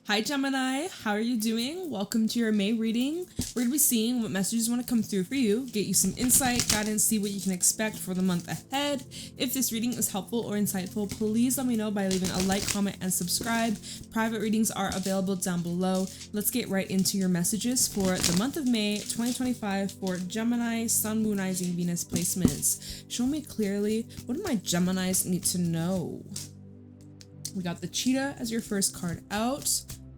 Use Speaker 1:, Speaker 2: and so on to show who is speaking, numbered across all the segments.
Speaker 1: Hi Gemini, how are you doing? Welcome to your May reading. We're going to be seeing what messages want to come through for you, get you some insight, guidance, see what you can expect for the month ahead. If this reading is helpful or insightful, please let me know by leaving a like, comment, and subscribe. Private readings are available down below. Let's get right into your messages for the month of May 2025 for Gemini, Sun, Moon, Rising, Venus placements. Show me clearly, what do my Geminis need to know? We got the cheetah as your first card out.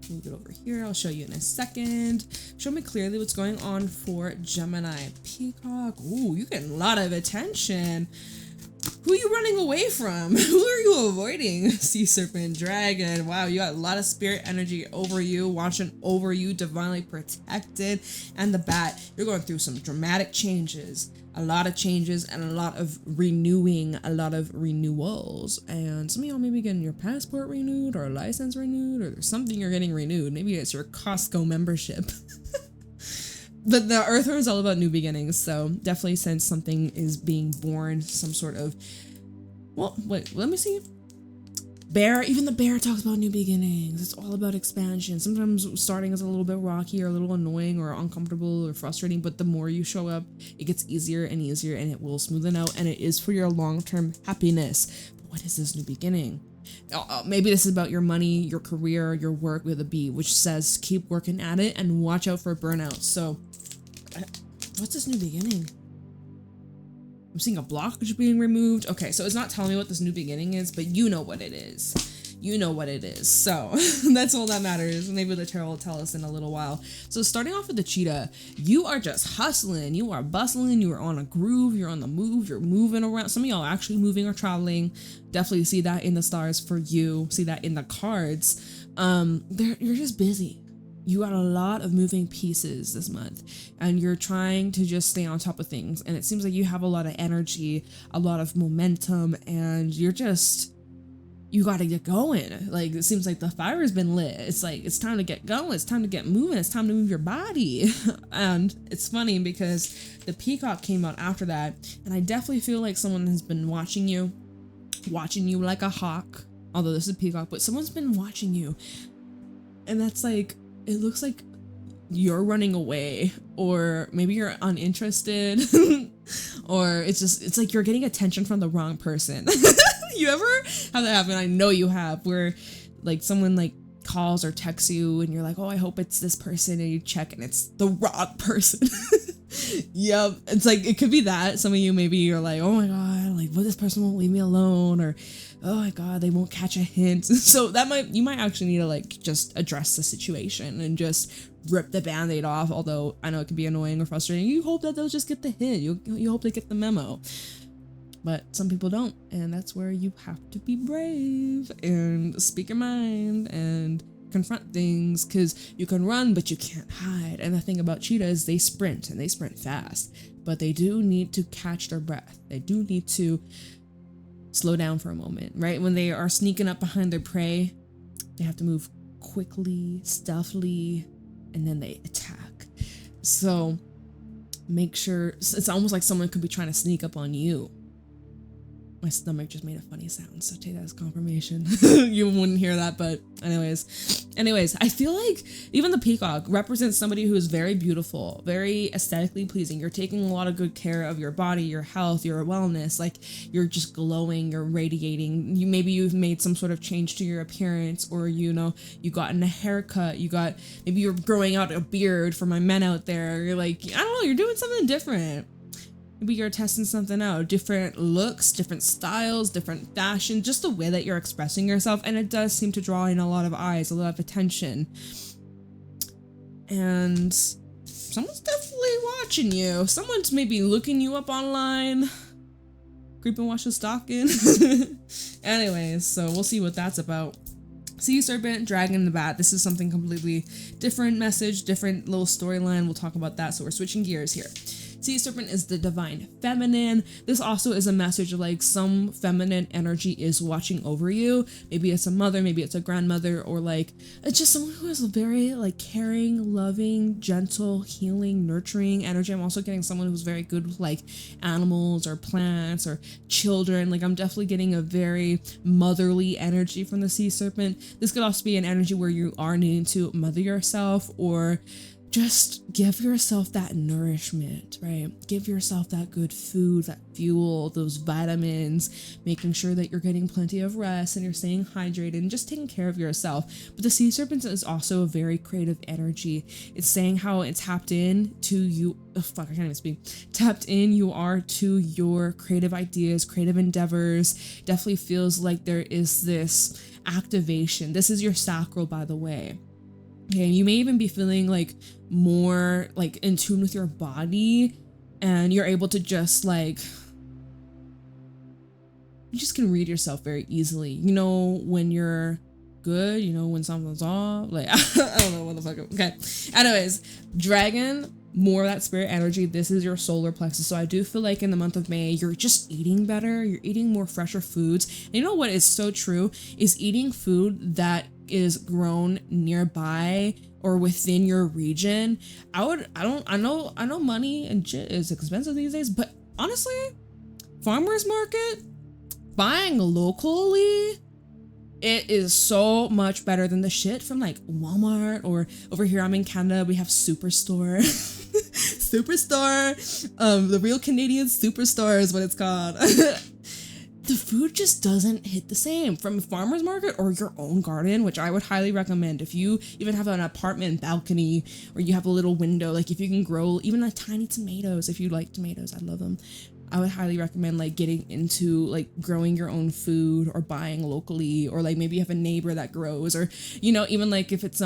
Speaker 1: Move it over here. I'll show you in a second. Show me clearly what's going on for Gemini. Peacock. Ooh, you're getting a lot of attention. Who are you running away from? Who are you avoiding? Sea serpent, dragon. Wow, you got a lot of spirit energy over you, watching over you, divinely protected. And the bat, you're going through some dramatic changes. A lot of changes and a lot of renewing, a lot of renewals. And some of y'all may be getting your passport renewed or a license renewed, or there's something you're getting renewed. Maybe it's your Costco membership. But the Earth is all about new beginnings, so definitely sense something is being born, some sort of, well, wait, let me see. Bear, even the bear talks about new beginnings. It's all about expansion. Sometimes starting is a little bit rocky or a little annoying or uncomfortable or frustrating, but the more you show up, it gets easier and easier and it will smoothen out, and it is for your long-term happiness. But what is this new beginning? Maybe this is about your money, your career, your work with a B, which says keep working at it and watch out for burnout. So what's this new beginning? I'm seeing a blockage being removed. Okay, so it's not telling me what this new beginning is, but you know what it is. You know what it is. So that's all that matters. Maybe the tarot will tell us in a little while. So starting off with the cheetah, you are just hustling. You are bustling. You are on a groove. You're on the move. You're moving around. Some of y'all are actually moving or traveling. Definitely see that in the stars for you. See that in the cards. You're just busy. You got a lot of moving pieces this month, and you're trying to just stay on top of things. And it seems like you have a lot of energy, a lot of momentum, and you got to get going. Like, it seems like the fire has been lit. It's like, it's time to get going. It's time to get moving. It's time to move your body. And it's funny because the peacock came out after that. And I definitely feel like someone has been watching you like a hawk. Although this is a peacock, but someone's been watching you. And that's like, it looks like you're running away, or maybe you're uninterested, or it's like you're getting attention from the wrong person. You ever have that happen? I know you have, where like someone like calls or texts you and you're like, oh, I hope it's this person, and you check and it's the wrong person. Yep, it's like, it could be that. Some of you, maybe you're like, oh my god, like, well, this person won't leave me alone, or oh my god, they won't catch a hint. So you might actually need to like just address the situation and just rip the band-aid off. Although I know it can be annoying or frustrating, you hope that they'll just get the hint. You hope they get the memo. But some people don't, and that's where you have to be brave and speak your mind and confront things, because you can run but you can't hide. And the thing about cheetahs, they sprint, and they sprint fast, but they do need to catch their breath. They do need to slow down for a moment, right? When they are sneaking up behind their prey, they have to move quickly, stealthily, and then they attack. So make sure, it's almost like someone could be trying to sneak up on you. My stomach just made a funny sound, so take that as confirmation. You wouldn't hear that, but anyways, I feel like even the peacock represents somebody who is very beautiful, very aesthetically pleasing. You're taking a lot of good care of your body, your health, your wellness. Like, you're just glowing, you're radiating. Maybe you've made some sort of change to your appearance, or you gotten a haircut. Maybe you're growing out a beard. For my men out there, you're like, I don't know, you're doing something different. Maybe you're testing something out, different looks, different styles, different fashion, just the way that you're expressing yourself. And it does seem to draw in a lot of eyes, a lot of attention. And someone's definitely watching you. Someone's maybe looking you up online. Creep and watch the stalking. Anyways, so we'll see what that's about. Sea serpent, dragon, the bat. This is something completely different message, different little storyline. We'll talk about that. So we're switching gears here. Sea serpent is the divine feminine. This also is a message of like some feminine energy is watching over you. Maybe it's a mother, maybe it's a grandmother, or like it's just someone who is a very like caring, loving, gentle, healing, nurturing energy. I'm also getting someone who's very good with like animals or plants or children. Like I'm definitely getting a very motherly energy from the sea serpent. This could also be an energy where you are needing to mother yourself or just give yourself that nourishment, right? Give yourself that good food, that fuel, those vitamins, making sure that you're getting plenty of rest and you're staying hydrated and just taking care of yourself. But the sea serpent is also a very creative energy. It's saying how it's tapped in to you. Oh, fuck, I can't even speak. Tapped in you are to your creative ideas, creative endeavors. Definitely feels like there is this activation. This is your sacral, by the way. Okay, you may even be feeling like more like in tune with your body, and you're able to just like, you just can read yourself very easily. You know when you're good, you know when something's off. Like, I don't know what the fuck. Okay. Anyways, dragon, more of that spirit energy. This is your solar plexus. So I do feel like in the month of May, you're just eating better. You're eating more fresher foods. And you know what is so true is eating food that is grown nearby or within your region. I know money and shit is expensive these days, but honestly, farmers market, buying locally, it is so much better than the shit from like Walmart, or over here I'm in Canada, we have Superstore. Superstore, the real Canadian Superstore is what it's called. The food just doesn't hit the same from a farmer's market or your own garden, which I would highly recommend. If you even have an apartment balcony or you have a little window, like if you can grow even like tiny tomatoes, if you like tomatoes, I love them. I would highly recommend like getting into like growing your own food or buying locally, or like maybe you have a neighbor that grows, or, you know, even like if it's,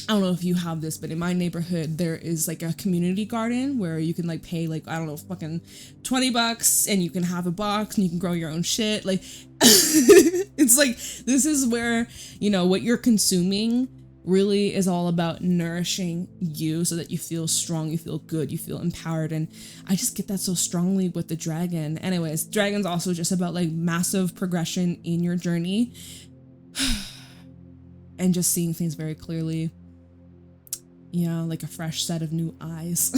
Speaker 1: I don't know if you have this, but in my neighborhood, there is like a community garden where you can like pay like, I don't know, fucking $20 and you can have a box and you can grow your own shit. Like, it's like, this is where, you know, what you're consuming really is all about nourishing you so that you feel strong, you feel good, you feel empowered. And I just get that so strongly with the dragon. Anyways, dragon's also just about like massive progression in your journey and just seeing things very clearly. Yeah, like a fresh set of new eyes.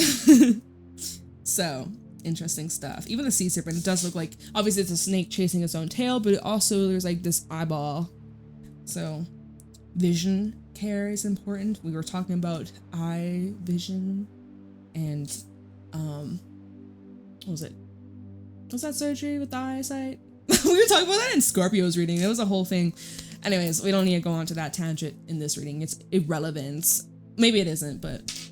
Speaker 1: So, interesting stuff. Even the sea serpent, it does look like, obviously it's a snake chasing its own tail, but it also, there's like this eyeball. So, vision care is important. We were talking about eye vision and, what was it? Was that surgery with the eyesight? We were talking about that in Scorpio's reading. It was a whole thing. Anyways, we don't need to go on to that tangent in this reading. It's irrelevant. Maybe it isn't, but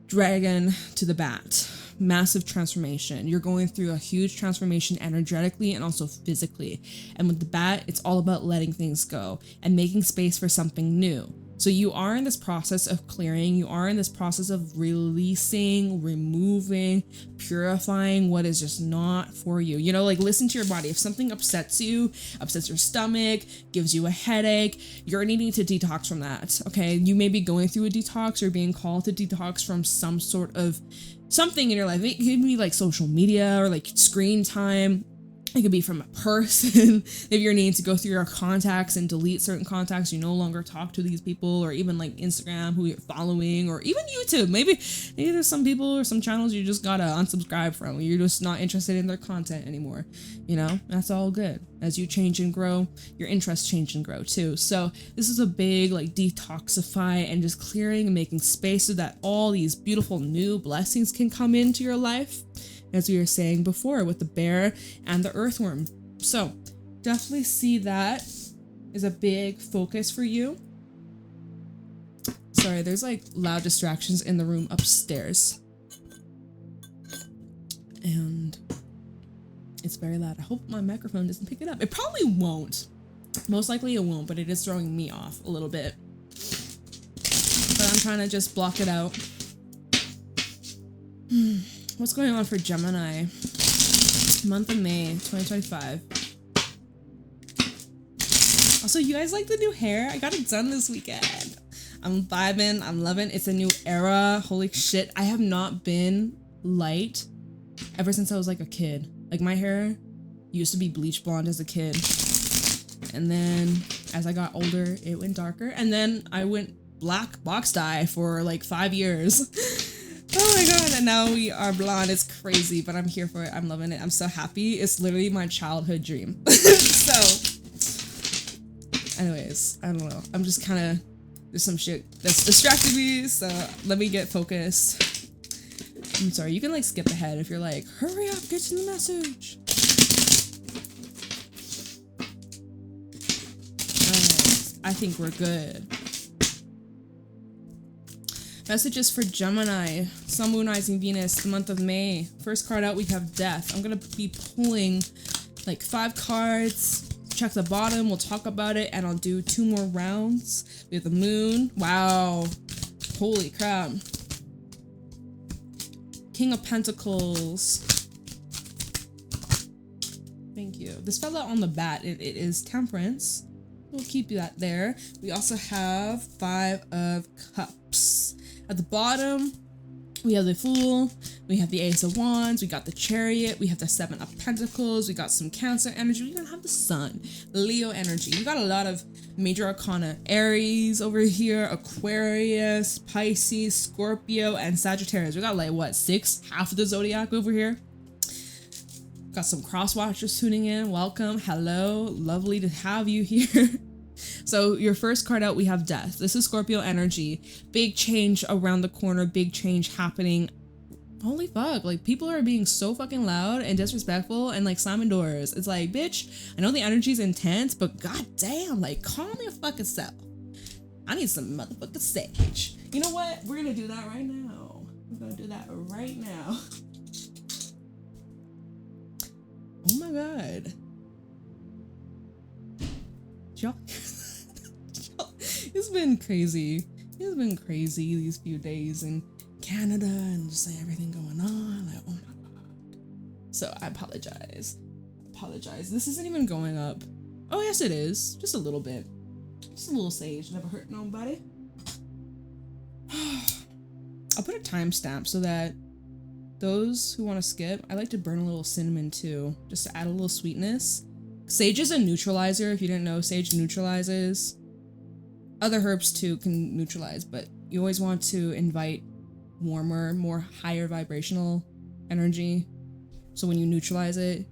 Speaker 1: dragon to the bat. Massive transformation. You're going through a huge transformation energetically and also physically. And with the bat, it's all about letting things go and making space for something new. So you are in this process of clearing, you are in this process of releasing, removing, purifying what is just not for you. You know, like listen to your body. If something upsets you, upsets your stomach, gives you a headache, you're needing to detox from that, okay? You may be going through a detox or being called to detox from some sort of something in your life. It could be like social media or like screen time. It could be from a person. If you're needing to go through your contacts and delete certain contacts, you no longer talk to these people, or even like Instagram, who you're following, or even YouTube. Maybe there's some people or some channels you just gotta unsubscribe from. You're just not interested in their content anymore. You know, that's all good. As you change and grow, your interests change and grow too. So this is a big like detoxify and just clearing and making space so that all these beautiful new blessings can come into your life, as we were saying before with the bear and the earthworm. So definitely see that is a big focus for you. Sorry, there's like loud distractions in the room upstairs. And it's very loud. I hope my microphone doesn't pick it up. It probably won't. Most likely it won't, but it is throwing me off a little bit. But I'm trying to just block it out. What's going on for Gemini? Month of May, 2025. Also, you guys like the new hair? I got it done this weekend. I'm vibing. I'm loving. It's a new era. Holy shit. I have not been light ever since I was like a kid. Like my hair used to be bleach blonde as a kid. And then as I got older, it went darker. And then I went black box dye for like 5 years. Oh my god, and now we are blonde. It's crazy, but I'm here for it. I'm loving it. I'm so happy. It's literally my childhood dream. So, anyways, I don't know. I'm just kind of, there's some shit that's distracting me, so let me get focused. I'm sorry, you can like skip ahead if you're like, hurry up, get to the message. I think we're good. Messages for Gemini, Sun, Moon, Rising, Venus, the month of May. First card out, we have Death. I'm gonna be pulling like 5 cards. Check the bottom, we'll talk about it, and I'll do 2 more rounds. We have the Moon. Wow. Holy crap. King of Pentacles. Thank you. This fell out on the bat. It is Temperance. We'll keep that there. We also have 5 of Cups. At the bottom, we have the Fool, we have the Ace of Wands, we got the Chariot, we have the 7 of Pentacles, we got some Cancer energy, we even have the Sun, Leo energy. We got a lot of major arcana. Aries over here, Aquarius, Pisces, Scorpio, and Sagittarius. We got like, what, 6? Half of the zodiac over here. Got some cross watchers tuning in. Welcome. Hello. Lovely to have you here. So your first card out, we have Death. This is Scorpio energy. Big change around the corner. Big change happening. Holy fuck. Like, people are being so fucking loud and disrespectful and like slamming doors. It's like, bitch, I know the energy's intense, but goddamn, like, calm your fucking self. I need some motherfucking sage. You know what? We're gonna do that right now. We're gonna do that right now. Oh my god. Y'all, it's been crazy. It's been crazy these few days in Canada and just like everything going on. Like, oh my god. So I apologize. This isn't even going up. Oh yes it is. Just a little bit. Just a little sage. Never hurt nobody. I'll put a timestamp so that those who want to skip, I like to burn a little cinnamon too, just to add a little sweetness. Sage is a neutralizer. If you didn't know, sage neutralizes. Other herbs too can neutralize, but you always want to invite warmer, more higher vibrational energy. So when you neutralize it,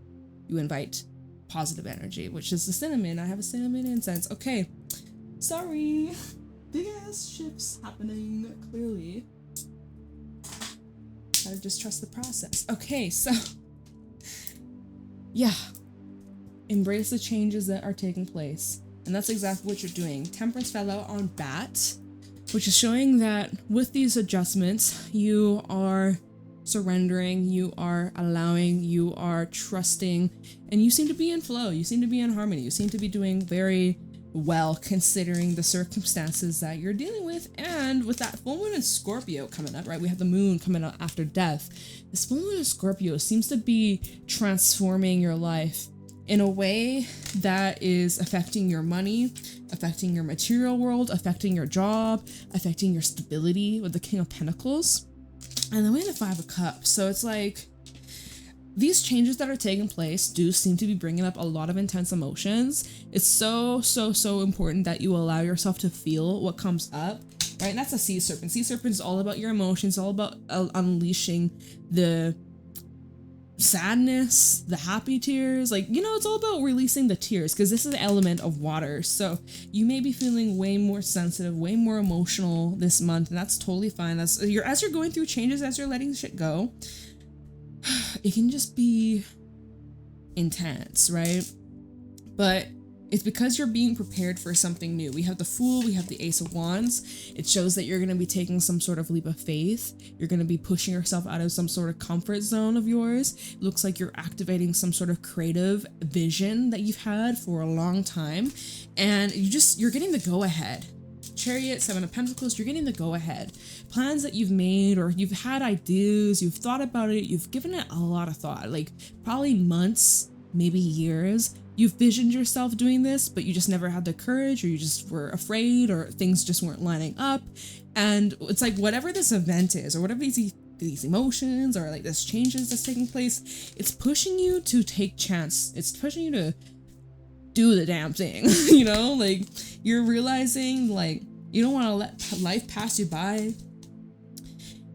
Speaker 1: you invite positive energy, which is the cinnamon. I have a cinnamon incense. Okay, sorry. Big ass shifts happening, clearly. Gotta just trust the process. Okay, so yeah, embrace the changes that are taking place, and that's exactly what you're doing. Temperance fell out on Bat, which is showing that with these adjustments, you are surrendering, you are allowing, you are trusting, and you seem to be in flow. You seem to be in harmony. You seem to be doing very well considering the circumstances that you're dealing with. And with that full moon in Scorpio coming up, right? We have the moon coming up after Death. This full moon in Scorpio seems to be transforming your life in a way that is affecting your money, affecting your material world, affecting your job, affecting your stability with the King of Pentacles. And then we have the 5 of Cups. So it's like, these changes that are taking place do seem to be bringing up a lot of intense emotions. It's so important that you allow yourself to feel what comes up, right? And that's a sea serpent. Sea serpent is all about your emotions, all about unleashing the sadness, the happy tears. Like, you know, it's all about releasing the tears, because this is the element of water. So you may be feeling way more sensitive, way more emotional this month, and that's totally fine. As you're going through changes, as you're letting shit go, it can just be intense, right? But it's because you're being prepared for something new. We have the Fool, we have the Ace of Wands. It shows that you're going to be taking some sort of leap of faith. You're going to be pushing yourself out of some sort of comfort zone of yours. It looks like you're activating some sort of creative vision that you've had for a long time. And you're getting the go ahead. Chariot, 7 of Pentacles, you're getting the go ahead. Plans that you've made, or you've had ideas, you've thought about it, you've given it a lot of thought, like probably months, maybe years. You've visioned yourself doing this, but you just never had the courage, or you just were afraid, or things just weren't lining up. And it's like, whatever this event is, or whatever these these emotions or like this changes that's taking place. It's pushing you to take chance. It's pushing you to do the damn thing. You know, like you're realizing like you don't want to let life pass you by.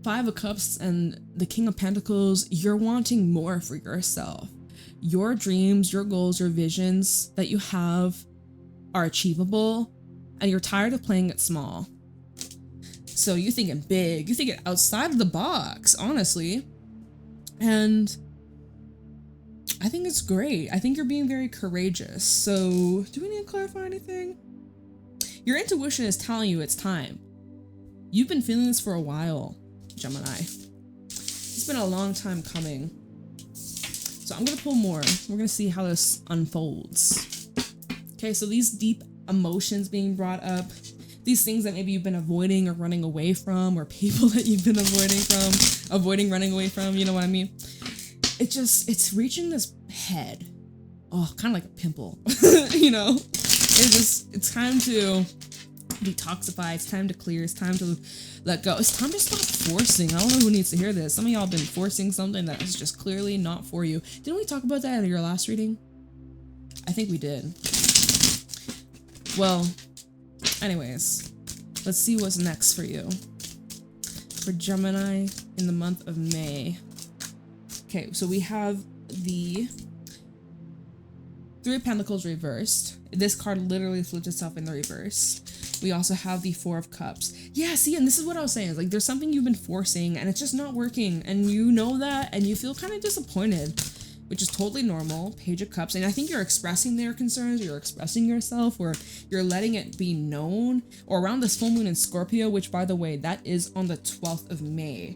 Speaker 1: 5 of Cups and the King of Pentacles, you're wanting more for yourself. Your dreams, your goals, your visions that you have are achievable, and you're tired of playing it small. So you're thinking big, you're thinking outside of the box, honestly. And I think it's great. I think you're being very courageous. So do we need to clarify anything? Your intuition is telling you it's time. You've been feeling this for a while, Gemini. It's been a long time coming. So I'm gonna pull more. We're gonna see how this unfolds. Okay, so these deep emotions being brought up, these things that maybe you've been avoiding or running away from, or people that you've been avoiding running away from, you know what I mean? It's reaching this head. Oh, kind of like a pimple, you know? It's time to detoxify, it's time to clear, it's time to let go. It's time to stop forcing. I don't know who needs to hear this. Some of y'all have been forcing something that is just clearly not for you. Didn't we talk about that in your last reading? I think we did. Well, anyways, let's see what's next for you. For Gemini in the month of May. Okay, so we have the 3 of Pentacles reversed. This card literally flipped itself in the reverse. We also have the 4 of Cups. Yeah, see, and this is what I was saying. Like, there's something you've been forcing, and it's just not working, and you know that, and you feel kind of disappointed, which is totally normal. Page of Cups, and I think you're expressing their concerns, you're expressing yourself, or you're letting it be known, or around this full moon in Scorpio, which, by the way, that is on the 12th of May.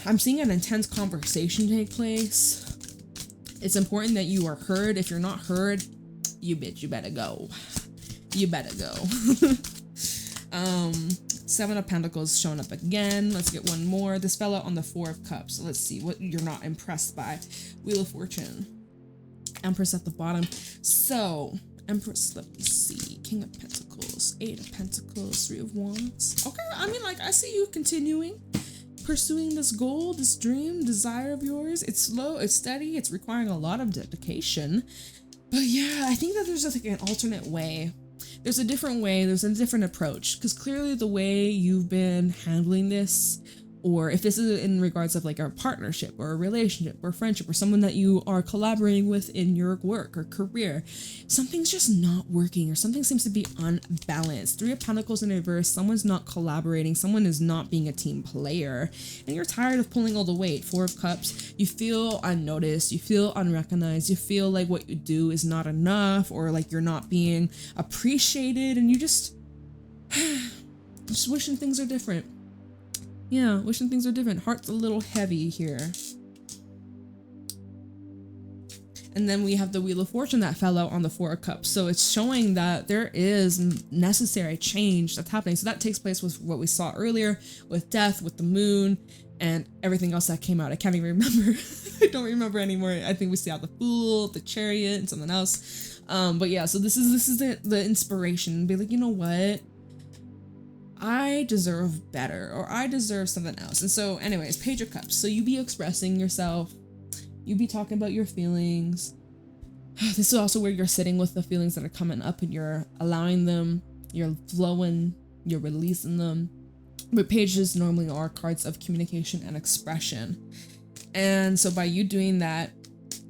Speaker 1: I'm seeing an intense conversation take place. It's important that you are heard. If you're not heard, you better go. You better go. 7 of Pentacles showing up again. Let's get one more. This fell out on the 4 of Cups. So let's see what you're not impressed by. Wheel of Fortune. Empress at the bottom. So, Empress, let me see. King of Pentacles, 8 of Pentacles, 3 of Wands. Okay, I mean, like, I see you continuing, pursuing this goal, this dream, desire of yours. It's slow, it's steady, it's requiring a lot of dedication. But yeah, I think that there's just like an alternate way. There's a different way, there's a different approach, because clearly the way you've been handling this, or if this is in regards of like a partnership or a relationship or friendship or someone that you are collaborating with in your work or career, something's just not working, or something seems to be unbalanced. 3 of Pentacles in reverse, someone's not collaborating, someone is not being a team player, and you're tired of pulling all the weight. 4 of Cups, you feel unnoticed, you feel unrecognized, you feel like what you do is not enough, or like you're not being appreciated, and you just wishing things are different. Yeah, wishing things are different. Heart's a little heavy here. And then we have the Wheel of Fortune that fell out on the 4 of Cups. So it's showing that there is necessary change that's happening. So that takes place with what we saw earlier with death, with the moon, and everything else that came out. I can't even remember. I don't remember anymore. I think we see out the Fool, the Chariot, and something else. But yeah, so this is the inspiration. Be like, you know what? I deserve better, or I deserve something else. And so anyways, Page of Cups. So you be expressing yourself, you be talking about your feelings. This is also where you're sitting with the feelings that are coming up, and you're allowing them, you're flowing, you're releasing them. But pages normally are cards of communication and expression. And so by you doing that,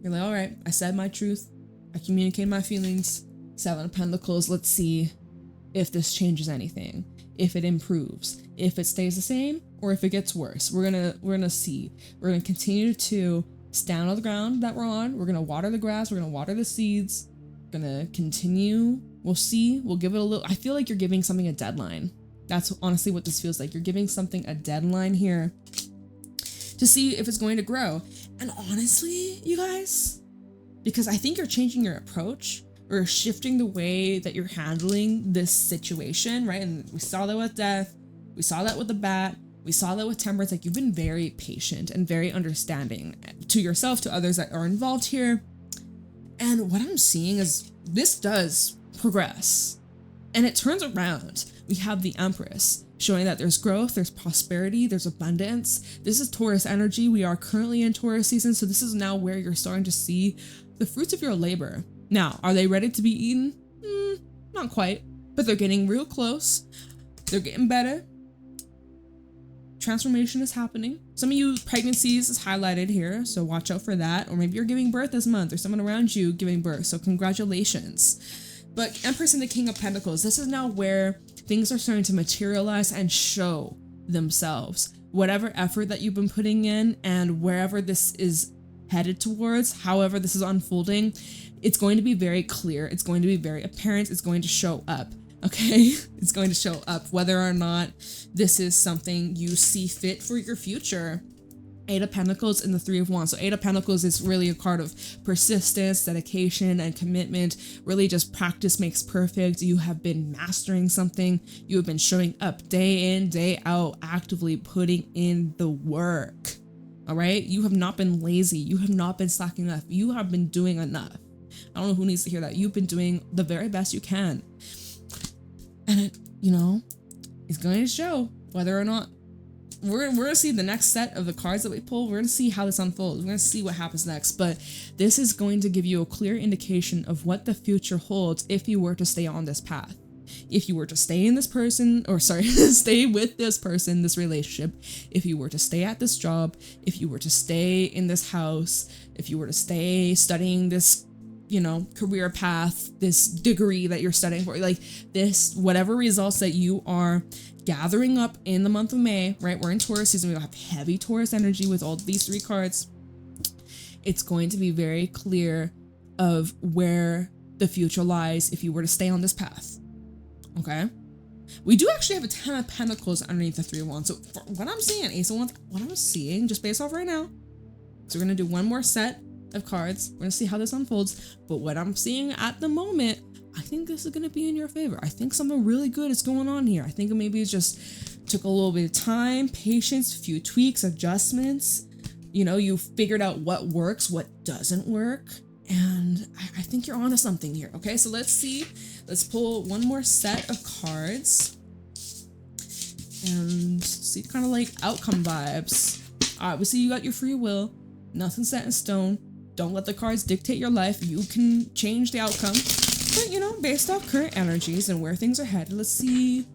Speaker 1: you're like, all right, I said my truth, I communicated my feelings. 7 of Pentacles, let's see if this changes anything, if it improves, if it stays the same, or if it gets worse. We're gonna see. We're gonna continue to stand on the ground that we're on. We're gonna water the grass. We're gonna water the seeds. We're gonna continue. We'll see. We'll give it a little. I feel like you're giving something a deadline. That's honestly what this feels like. You're giving something a deadline here to see if it's going to grow. And honestly, you guys, because I think you're changing your approach, or shifting the way that you're handling this situation, right? And we saw that with death, we saw that with the bat, we saw that with temperance. Like, you've been very patient and very understanding to yourself, to others that are involved here. And what I'm seeing is this does progress, and it turns around. We have the Empress. showing that there's growth, there's prosperity, there's abundance. This is Taurus energy. We are currently in Taurus season, so this is now where you're starting to see the fruits of your labor. Now, are they ready to be eaten? Not quite, but they're getting real close. They're getting better. Transformation is happening. Some of you, pregnancies is highlighted here, so watch out for that. Or maybe you're giving birth this month, or someone around you giving birth, so congratulations. But Empress and the King of Pentacles, this is now where things are starting to materialize and show themselves. Whatever effort that you've been putting in and wherever this is headed towards, however this is unfolding, it's going to be very clear. It's going to be very apparent. It's going to show up. Okay, it's going to show up whether or not this is something you see fit for your future. Eight of Pentacles and the Three of Wands. So Eight of Pentacles is really a card of persistence, dedication, and commitment. Really just practice makes perfect. You have been mastering something. You have been showing up day in, day out, actively putting in the work. All right, you have not been lazy. You have not been slacking up. You have been doing enough. I don't know who needs to hear that. You've been doing the very best you can. And it, it's going to show whether or not we're going to see the next set of the cards that we pull. We're going to see how this unfolds. We're going to see what happens next. But this is going to give you a clear indication of what the future holds if you were to stay on this path. If you were to stay in this person, stay with this person, this relationship, if you were to stay at this job, if you were to stay in this house, if you were to stay studying this career path, this degree that you're studying for, like this, whatever results that you are gathering up in the month of May, right? We're in Taurus season. We have heavy Taurus energy with all these three cards. It's going to be very clear of where the future lies if you were to stay on this path. Okay. We do actually have a 10 of Pentacles underneath the Three of Wands. So for what I'm seeing, Ace of Wands, what I'm seeing just based off right now. So we're going to do one more set of cards. We're gonna see how this unfolds, but what I'm seeing at the moment, I think this is gonna be in your favor. I think something really good is going on here. I think maybe it just took a little bit of time, patience, a few tweaks, adjustments. You figured out what works, what doesn't work, and I think you're onto something here. Okay, so let's see. Let's pull one more set of cards and see kind of like outcome vibes. Obviously, you got your free will. Nothing's set in stone. Don't let the cards dictate your life. You can change the outcome. But, based off current energies and where things are headed, let's see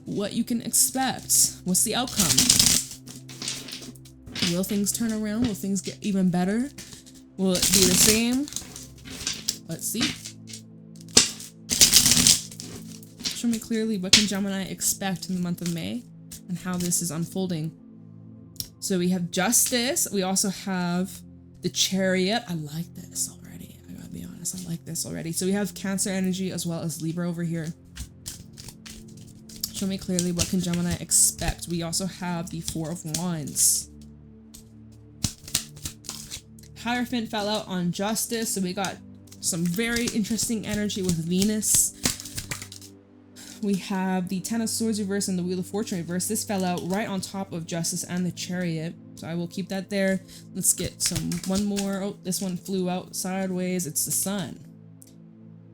Speaker 1: what you can expect. What's the outcome? Will things turn around? Will things get even better? Will it be the same? Let's see. Show me clearly what can Gemini expect in the month of May and how this is unfolding. So we have Justice. We also have the Chariot. I like this already. I gotta be honest. I like this already. So we have Cancer energy as well as Libra over here. Show me clearly what can Gemini expect. We also have the Four of Wands. Hierophant fell out on Justice. So we got some very interesting energy with Venus. We have the Ten of Swords reverse and the Wheel of Fortune reverse. This fell out right on top of Justice and the Chariot. So I will keep that there. Let's get one more. Oh, this one flew out sideways. It's the Sun.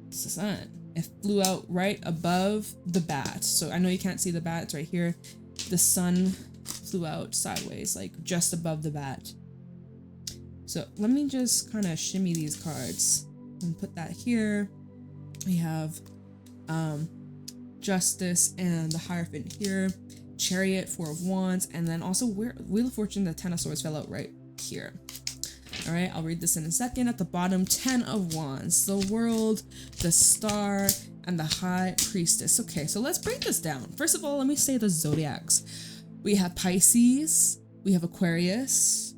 Speaker 1: It's the Sun. It flew out right above the bat. So I know you can't see the bat. It's right here. The Sun flew out sideways, like just above the bat. So let me just kind of shimmy these cards and put that here. We have Justice and the Hierophant here, Chariot, Four of Wands, and then also Wheel of Fortune, the Ten of Swords fell out right here. All right, I'll read this in a second. At the bottom, 10 of Wands, the World, the Star, and the High Priestess. Okay, so let's break this down. First of all, let me say the zodiacs. We have Pisces, we have Aquarius,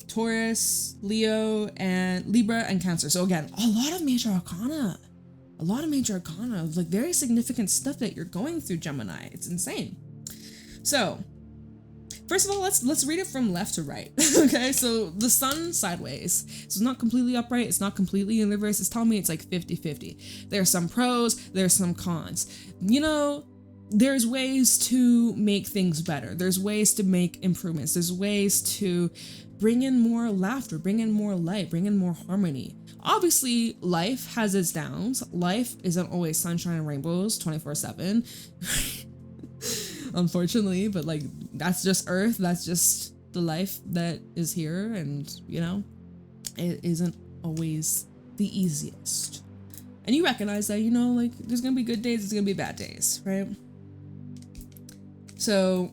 Speaker 1: Taurus, Leo, and Libra, and Cancer. So again, a lot of major arcana. A lot of major arcana, like very significant stuff that you're going through, Gemini. It's insane. So, first of all, let's read it from left to right. Okay, so the Sun sideways. So it's not completely upright. It's not completely in reverse. It's telling me it's like 50-50. There's some pros. There's some cons. There's ways to make things better. There's ways to make improvements. There's ways to bring in more laughter, bring in more light, bring in more harmony. Obviously, life has its downs. Life isn't always sunshine and rainbows 24/7. unfortunately, but like that's just Earth, that's just the life that is here, and you know, it isn't always the easiest. And you recognize that, you know, like there's gonna be good days, there's gonna be bad days, right? So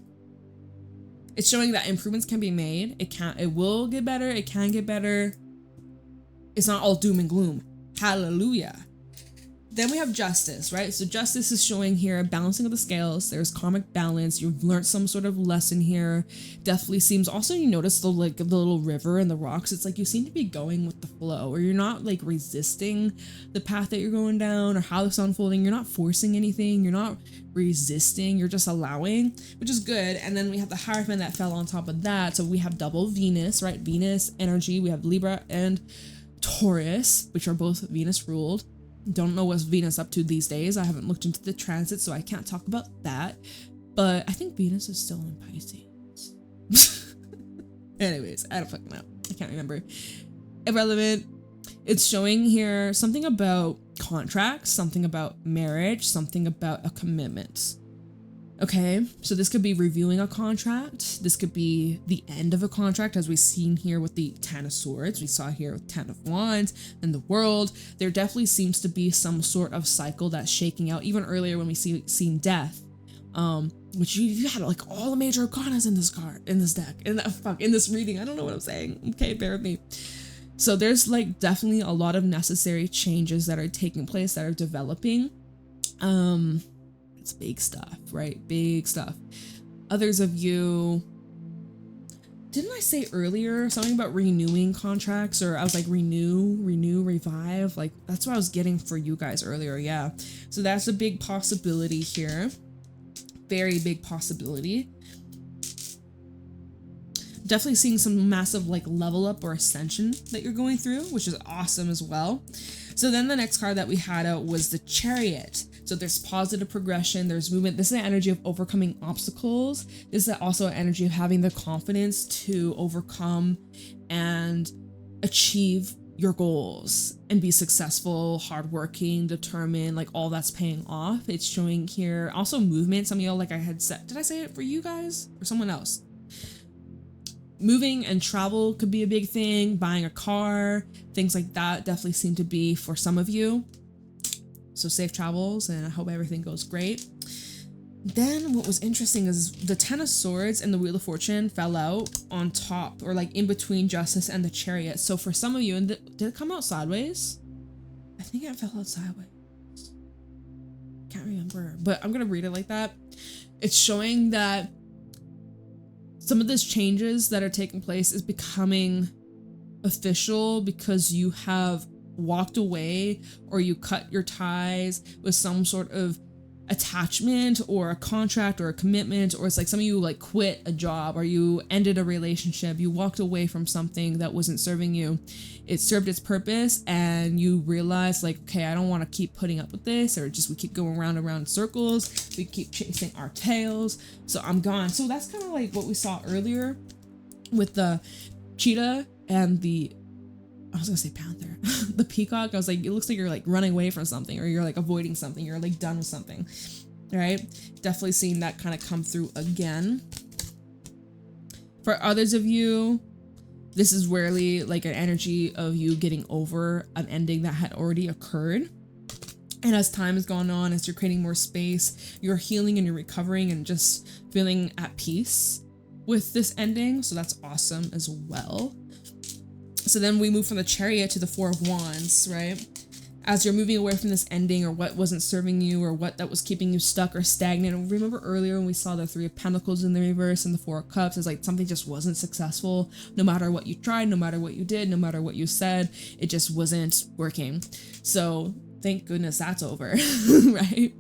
Speaker 1: it's showing that improvements can be made. It will get better, it can get better. It's not all doom and gloom. Hallelujah. Then we have justice, right? So justice is showing here a balancing of the scales. There's karmic balance. You've learned some sort of lesson here. Definitely seems, also you notice the little river and the rocks. It's like you seem to be going with the flow, or you're not like resisting the path that you're going down or how it's unfolding. You're not forcing anything. You're not resisting. You're just allowing, which is good. And then we have the Hierophant that fell on top of that. So we have double Venus, right? Venus energy. We have Libra and Taurus, which are both Venus ruled. Don't know what's Venus up to these days. I haven't looked into the transit, so I can't talk about that. But I think Venus is still in Pisces. Anyways, I don't fucking know. I can't remember. Irrelevant. It's showing here something about contracts, something about marriage, something about a commitment. Okay, so this could be reviewing a contract. This could be the end of a contract, as we've seen here with the Ten of Swords. We saw here with Ten of Wands and the World. There definitely seems to be some sort of cycle that's shaking out. Even earlier when we seen Death, which you had like all the major arcanas in this card, in this deck, in this reading. I don't know what I'm saying. Okay, bear with me. So there's like definitely a lot of necessary changes that are taking place, that are developing. It's big stuff, right? Big stuff. Others of you, didn't I say earlier something about renewing contracts? Or I was like renew, revive. Like that's what I was getting for you guys earlier. Yeah. So that's a big possibility here. Very big possibility. Definitely seeing some massive like level up or ascension that you're going through, which is awesome as well. So then the next card that we had out was the Chariot. So there's positive progression, there's movement. This is the energy of overcoming obstacles. This is also an energy of having the confidence to overcome and achieve your goals and be successful, hardworking, determined, like all that's paying off. It's showing here also movement. Some of y'all, like I had said, did I say it for you guys or someone else? Moving and travel could be a big thing. Buying a car, things like that definitely seem to be for some of you. So safe travels, and I hope everything goes great. Then what was interesting is the Ten of Swords and the Wheel of Fortune fell out on top, or like in between Justice and the Chariot. So for some of you, and did it come out sideways? I think it fell out sideways. Can't remember, but I'm gonna read it like that. It's showing that some of these changes that are taking place is becoming official because you have walked away, or you cut your ties with some sort of attachment or a contract or a commitment, or it's like some of you like quit a job, or you ended a relationship, you walked away from something that wasn't serving you. It served its purpose, and you realize like, okay, I don't want to keep putting up with this, or just we keep going round and round in circles, we keep chasing our tails, so I'm gone. So that's kind of like what we saw earlier with the cheetah and the, I was gonna say panther, the peacock. I was like, it looks like you're like running away from something, or you're like avoiding something, you're like done with something. All right, definitely seeing that kind of come through again. For others of you, this is rarely like an energy of you getting over an ending that had already occurred. And as time has gone on, as you're creating more space, you're healing and you're recovering and just feeling at peace with this ending. So that's awesome as well. So then we move from the Chariot to the Four of Wands, right? As you're moving away from this ending, or what wasn't serving you, or what that was keeping you stuck or stagnant. And remember earlier when we saw the Three of Pentacles in the reverse and the Four of Cups, it's like something just wasn't successful. No matter what you tried, no matter what you did, no matter what you said, it just wasn't working. So thank goodness that's over, right?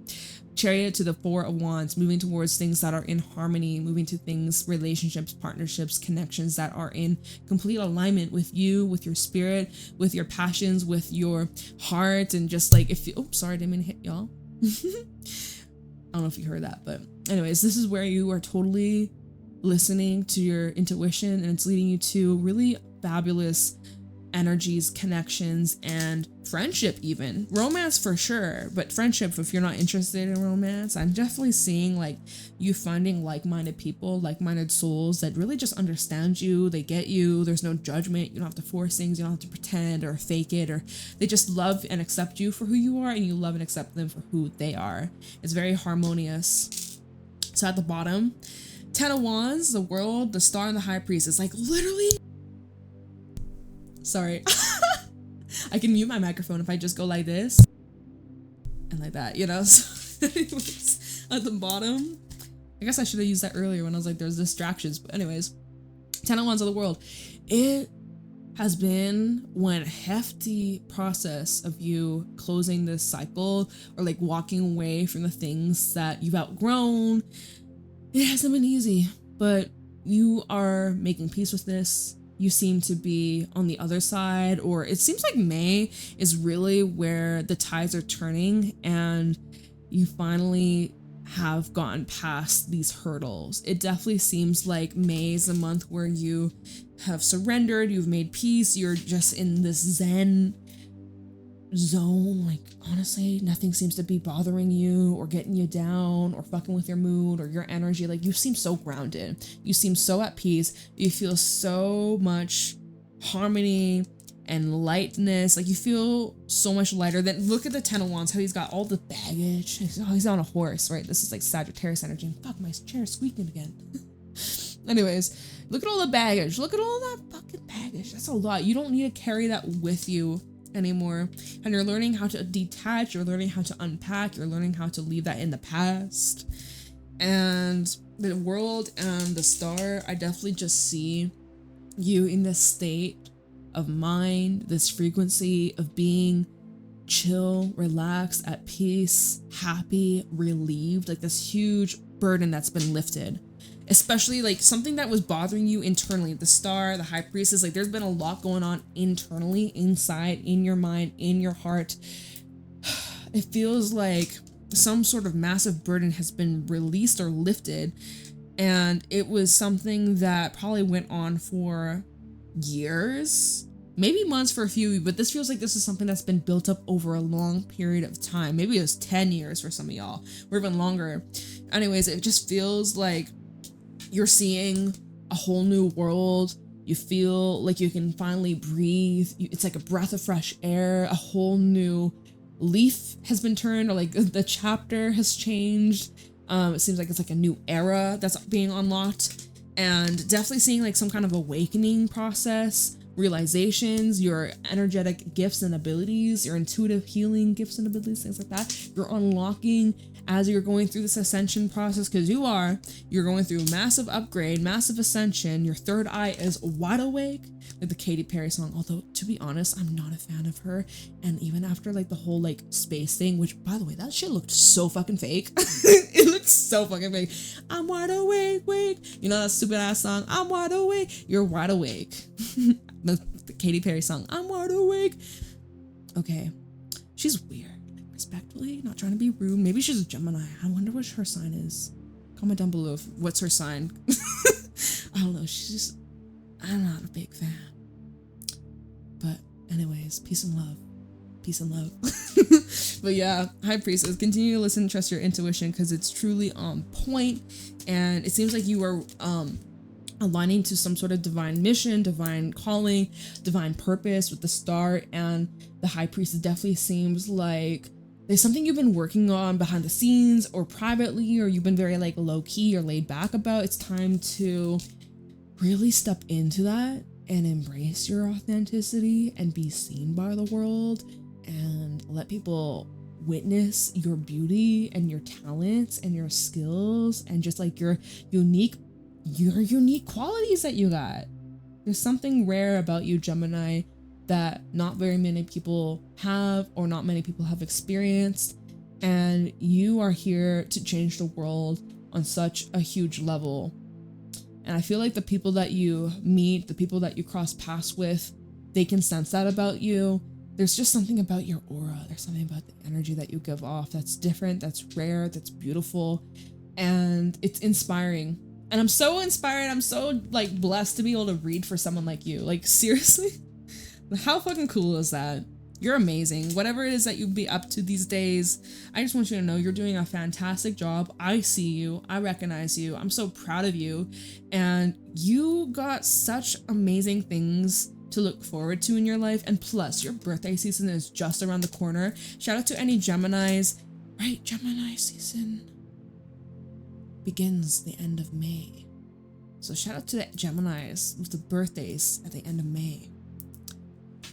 Speaker 1: Chariot to the Four of Wands, moving towards things that are in harmony, moving to things, relationships, partnerships, connections that are in complete alignment with you, with your spirit, with your passions, with your heart, and just like if you, oh, sorry, I didn't mean to hit y'all. I don't know if you heard that, but anyways, this is where you are totally listening to your intuition, and it's leading you to really fabulous energies, connections, and friendship even. Romance for sure, but friendship, if you're not interested in romance, I'm definitely seeing like you finding like-minded people, like-minded souls that really just understand you, they get you, there's no judgment, you don't have to force things, you don't have to pretend or fake it, or they just love and accept you for who you are and you love and accept them for who they are. It's very harmonious. So at the bottom, 10 of Wands, the World, the Star, and the High Priest. It's like literally... Sorry. I can mute my microphone if I just go like this and like that, you know? So anyways, at the bottom, I guess I should have used that earlier when I was like, there's distractions. But anyways, 10 of Wands of the World. It has been one hefty process of you closing this cycle or like walking away from the things that you've outgrown. It hasn't been easy, but you are making peace with this. You seem to be on the other side, or it seems like May is really where the tides are turning and you finally have gotten past these hurdles. It definitely seems like May is a month where you have surrendered, you've made peace, you're just in this Zen zone. Like honestly, nothing seems to be bothering you or getting you down or fucking with your mood or your energy. Like you seem so grounded, you seem so at peace, you feel so much harmony and lightness. Like you feel so much lighter than, look at the 10 of Wands, how he's got all the baggage. He's on a horse, right? This is like Sagittarius energy. Fuck, my chair is squeaking again. Anyways, look at all the baggage, look at all that fucking baggage. That's a lot. You don't need to carry that with you anymore, and you're learning how to detach, you're learning how to unpack, you're learning how to leave that in the past. And the World and the Star, I definitely just see you in this state of mind, this frequency of being chill, relaxed, at peace, happy, relieved, like this huge burden that's been lifted. Especially like something that was bothering you internally. The Star, the High Priestess, like there's been a lot going on internally, inside, in your mind, in your heart. It feels like some sort of massive burden has been released or lifted, and it was something that probably went on for years, maybe months for a few, but this feels like this is something that's been built up over a long period of time. Maybe it was 10 years for some of y'all, or even longer. Anyways, it just feels like you're seeing a whole new world. You feel like you can finally breathe. It's like a breath of fresh air. A whole new leaf has been turned, or like the chapter has changed. It seems like it's like a new era that's being unlocked, and definitely seeing like some kind of awakening process, realizations, your energetic gifts and abilities, your intuitive healing gifts and abilities, things like that. You're unlocking as you're going through this ascension process, because you're going through massive upgrade, massive ascension. Your third eye is wide awake, like the Katy Perry song. Although, to be honest, I'm not a fan of her. And even after like the whole like space thing, which by the way, that shit looked so fucking fake. It looked so fucking fake. I'm wide awake, wake. You know that stupid ass song, I'm wide awake. You're wide awake. the Katy Perry song, I'm wide awake. Okay, she's weird. Respectfully, not trying to be rude. Maybe she's a Gemini. I wonder what her sign is. Comment down below what's her sign. I don't know. I'm not a big fan. But anyways, peace and love. Peace and love. But yeah, High Priestess, continue to listen and trust your intuition, because it's truly on point. And it seems like you are aligning to some sort of divine mission, divine calling, divine purpose with the Star and the High Priestess. Definitely seems like there's something you've been working on behind the scenes or privately, or you've been very like low key or laid back about. It's time to really step into that and embrace your authenticity and be seen by the world and let people witness your beauty and your talents and your skills and just like your unique qualities that you got. There's something rare about you, Gemini, that not very many people have, or not many people have experienced, and you are here to change the world on such a huge level. And I feel like the people that you meet, the people that you cross paths with, they can sense that about you. There's just something about your aura, there's something about the energy that you give off that's different, that's rare, that's beautiful, and it's inspiring. And I'm so inspired, I'm so like blessed to be able to read for someone like you. Like seriously, How fucking cool is that? You're amazing. Whatever it is that you be up to these days, I just want you to know you're doing a fantastic job. I see you. I recognize you. I'm so proud of you. And you got such amazing things to look forward to in your life. And plus, your birthday season is just around the corner. Shout out to any Geminis. Right, Gemini season begins the end of May. So shout out to the Geminis with the birthdays at the end of May.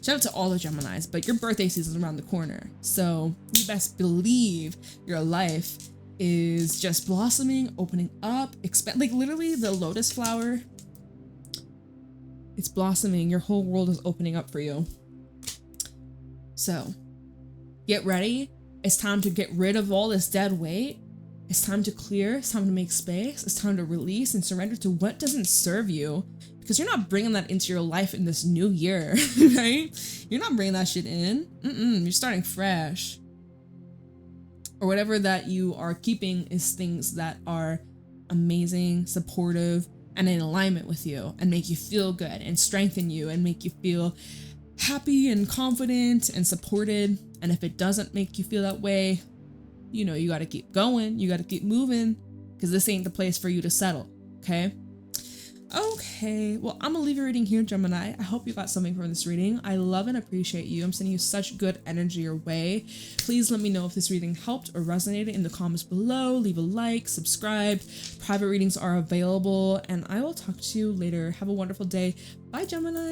Speaker 1: Shout out to all the Geminis, but your birthday season is around the corner. So you best believe your life is just blossoming, opening up, like literally the lotus flower. It's blossoming. Your whole world is opening up for you. So get ready. It's time to get rid of all this dead weight. It's time to clear. It's time to make space. It's time to release and surrender to what doesn't serve you. Because you're not bringing that into your life in this new year, right? You're not bringing that shit in. You're starting fresh. Or whatever that you are keeping is things that are amazing, supportive, and in alignment with you and make you feel good and strengthen you and make you feel happy and confident and supported. And if it doesn't make you feel that way, you know, you got to keep going. You got to keep moving because this ain't the place for you to settle. Okay. Okay, well, I'm gonna leave your reading here, Gemini. I hope you got something from this reading. I love and appreciate you. I'm sending you such good energy your way. Please let me know if this reading helped or resonated in the comments below. Leave a like, subscribe. Private readings are available, and I will talk to you later. Have a wonderful day. Bye, Gemini.